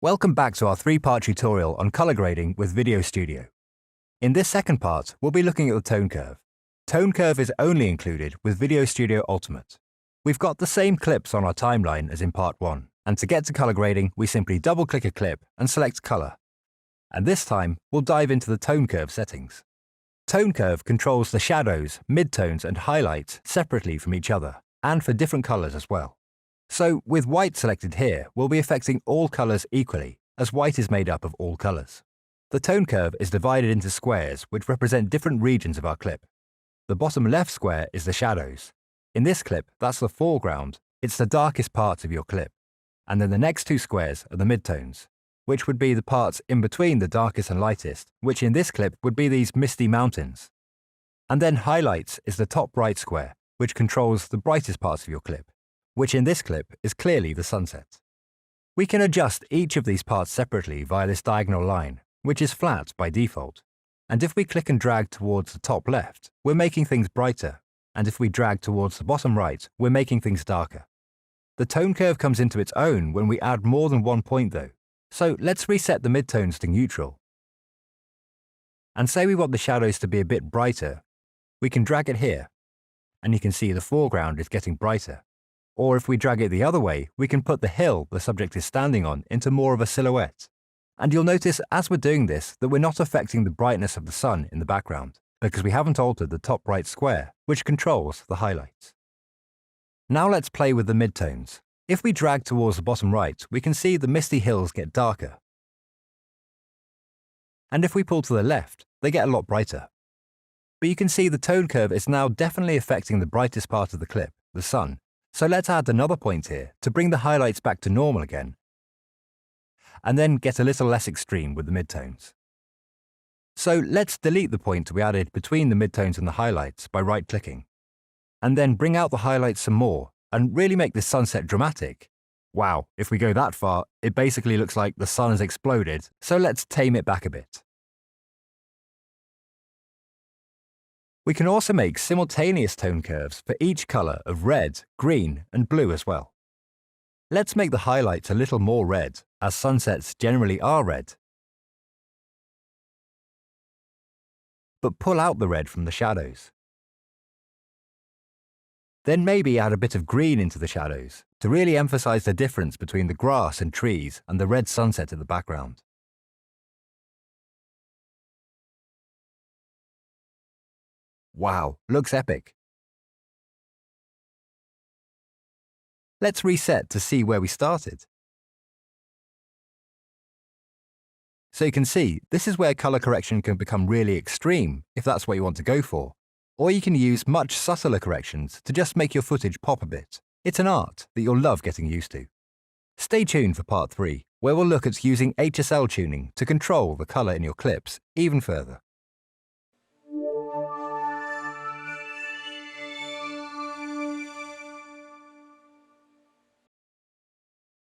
Welcome back to our 3-part tutorial on color grading with VideoStudio. In this second part, we'll be looking at the tone curve. Tone curve is only included with VideoStudio Ultimate. We've got the same clips on our timeline as in part 1, and to get to color grading, we simply double-click a clip and select color. And this time, we'll dive into the tone curve settings. Tone curve controls the shadows, midtones, and highlights separately from each other, and for different colors as well. So, with white selected here, we'll be affecting all colors equally, as white is made up of all colors. The tone curve is divided into squares which represent different regions of our clip. The bottom left square is the shadows. In this clip, that's the foreground. It's the darkest parts of your clip. And then the next 2 squares are the midtones, which would be the parts in between the darkest and lightest, which in this clip would be these misty mountains. And then highlights is the top right square, which controls the brightest parts of your clip, which in this clip is clearly the sunset. We can adjust each of these parts separately via this diagonal line, which is flat by default. And if we click and drag towards the top left, we're making things brighter. And if we drag towards the bottom right, we're making things darker. The tone curve comes into its own when we add more than one point though. So let's reset the midtones to neutral. And say we want the shadows to be a bit brighter, we can drag it here. And you can see the foreground is getting brighter. Or if we drag it the other way, we can put the hill the subject is standing on into more of a silhouette. And you'll notice as we're doing this that we're not affecting the brightness of the sun in the background, because we haven't altered the top right square, which controls the highlights. Now let's play with the midtones. If we drag towards the bottom right, we can see the misty hills get darker. And if we pull to the left, they get a lot brighter. But you can see the tone curve is now definitely affecting the brightest part of the clip, the sun. So let's add another point here to bring the highlights back to normal again, and then get a little less extreme with the midtones. So let's delete the point we added between the midtones and the highlights by right-clicking, and then bring out the highlights some more and really make this sunset dramatic. Wow, if we go that far, it basically looks like the sun has exploded, so let's tame it back a bit. We can also make simultaneous tone curves for each color of red, green, and blue as well. Let's make the highlights a little more red, as sunsets generally are red. But pull out the red from the shadows. Then maybe add a bit of green into the shadows to really emphasize the difference between the grass and trees and the red sunset in the background. Wow, looks epic. Let's reset to see where we started. So you can see, this is where color correction can become really extreme if that's what you want to go for. Or you can use much subtler corrections to just make your footage pop a bit. It's an art that you'll love getting used to. Stay tuned for part 3, where we'll look at using HSL tuning to control the color in your clips even further.